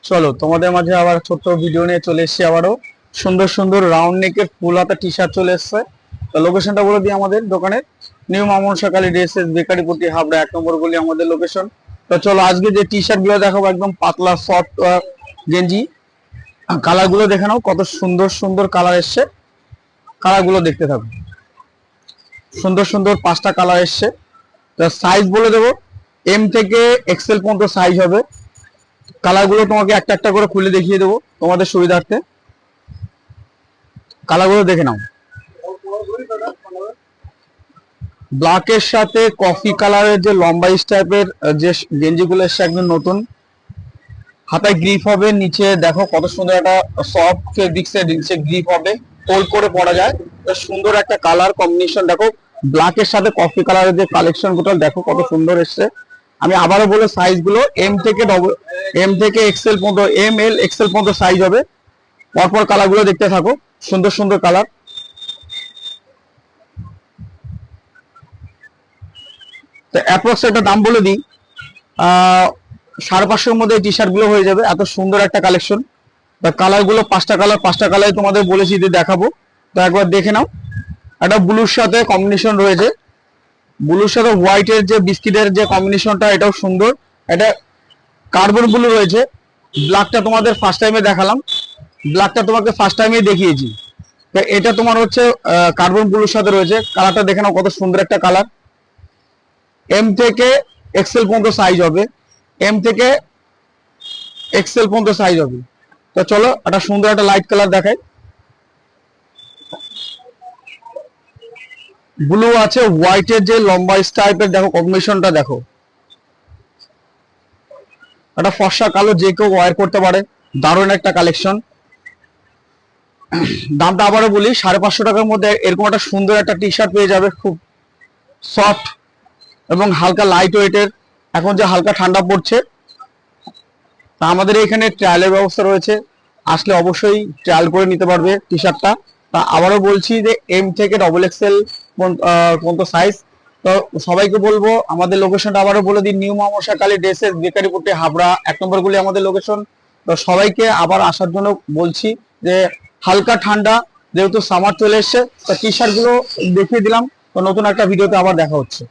চলো তোমাদের মাঝে আবার ছোট্ট ভিডিও নিয়ে চলে এসেছি। আবারও সুন্দর সুন্দর রাউন্ড নেকের ফুল হাতা টি শার্ট চলে এসছে। তো লোকেশনটা বলে দিই, আমাদের দোকানের নিউ মামনসাকালী ড্রেসেস বেকারিপট্টি হাবড়া 1 নম্বর গলি আমাদের লোকেশন। তো চলো আজকে যে টি শার্ট গুলো দেখাবো একদম পাতলা সফট গেঞ্জি। কালার গুলো দেখে নাও, কত সুন্দর সুন্দর কালার এসছে। কালার গুলো দেখতে থাকো, সুন্দর সুন্দর 5টা কালার এসছে। তো সাইজ বলে দেবো, এম থেকে এক্সেল পর্যন্ত সাইজ হবে। কালার গুলো তোমাকে একটা একটা করে খুলে দেখিয়ে দেবো তোমাদের সুবিধার্থে। কালার গুলো দেখে নাও। ব্ল্যাকের সাথে কফি কালারের যে লম্বা টাইপের যে গেঞ্জি গুলো এসছে, একদম নতুন। হাতায় গ্রিপ হবে, নিচে দেখো কত সুন্দর একটা সফট ফেব্রিক্সের নিচে গ্রিপ হবে, ফোল্ড করে পরা যায়। সুন্দর একটা কালার কম্বিনেশন দেখো, ব্ল্যাকের সাথে কফি কালারের যে কালেকশন গুলো দেখো কত সুন্দর এসছে। আমি আবারও বলে সাইজ গুলো এম থেকে এক্সেল পর্যন্ত, এম এল এক্সেল পর্যন্ত সাইজ হবে। পরপর কালার গুলো দেখতে থাকো, সুন্দর সুন্দর কালার। তো অ্যাপ্রক্স একটা দাম বলে দিই, 550-এর মধ্যে টি শার্ট গুলো হয়ে যাবে। এত সুন্দর একটা কালেকশন। কালার গুলো 5টা কালার তোমাদের বলেছি যে দেখাবো, তো একবার দেখে নাও। একটা ব্লুর সাথে কম্বিনেশন রয়েছে, ব্লুর সাথে হোয়াইটের যে বিস্কিটের যে কম্বিনেশনটা, এটাও সুন্দর। এটা কার্বন ব্লু রয়েছে। ব্ল্যাকটা তোমাদের ফার্স্ট টাইমে দেখালাম, ব্ল্যাকটা তোমাকে ফার্স্ট টাইমে দেখিয়েছি। তো এটা তোমার হচ্ছে কার্বন ব্লুর সাথে রয়েছে। কালারটা দেখে নাও, কত সুন্দর একটা কালার। এম থেকে এক্সেল পর্যন্ত সাইজ হবে, এম থেকে এক্সেল পর্যন্ত সাইজ হবে। তো চলো একটা সুন্দর একটা লাইট কালার দেখাই। ব্লু আছে, হোয়াইটের যে লম্বা টাইপের দেখো কম্বিনেশনটা দেখো। একটা ফর্সা কালো যে কেউ ওয়্যার করতে পারে, দারুণ একটা কালেকশন। দামটা আবারও বলি, 550 টাকার মধ্যে এরকম একটা সুন্দর একটা টি শার্ট পেয়ে যাবে, খুব সফট এবং হালকা লাইট ওয়েটের। এখন যে হালকা ঠান্ডা পড়ছে, তা আমাদের এখানে ট্রায়ালের ব্যবস্থা রয়েছে, আসলে অবশ্যই ট্রায়াল করে নিতে পারবে টি শার্টটা। তা আবারও বলছি যে এম থেকে ডবল এক্সেল পর্যন্ত সাইজ। তো সবাইকে বলবো, আমাদের লোকেশনটা আবারও বলে দিই, নিউ মামনসাকালী ড্রেসেস বেকারিপট্টি হাবড়া 1 নম্বর গলি আমাদের লোকেশন। তো সবাইকে আবার আসার জন্য বলছি যে হালকা ঠান্ডা, যেহেতু সামার চলে এসছে, তো টি শার্ট গুলো দেখিয়ে দিলাম। তো নতুন একটা ভিডিওতে আবার দেখা হচ্ছে।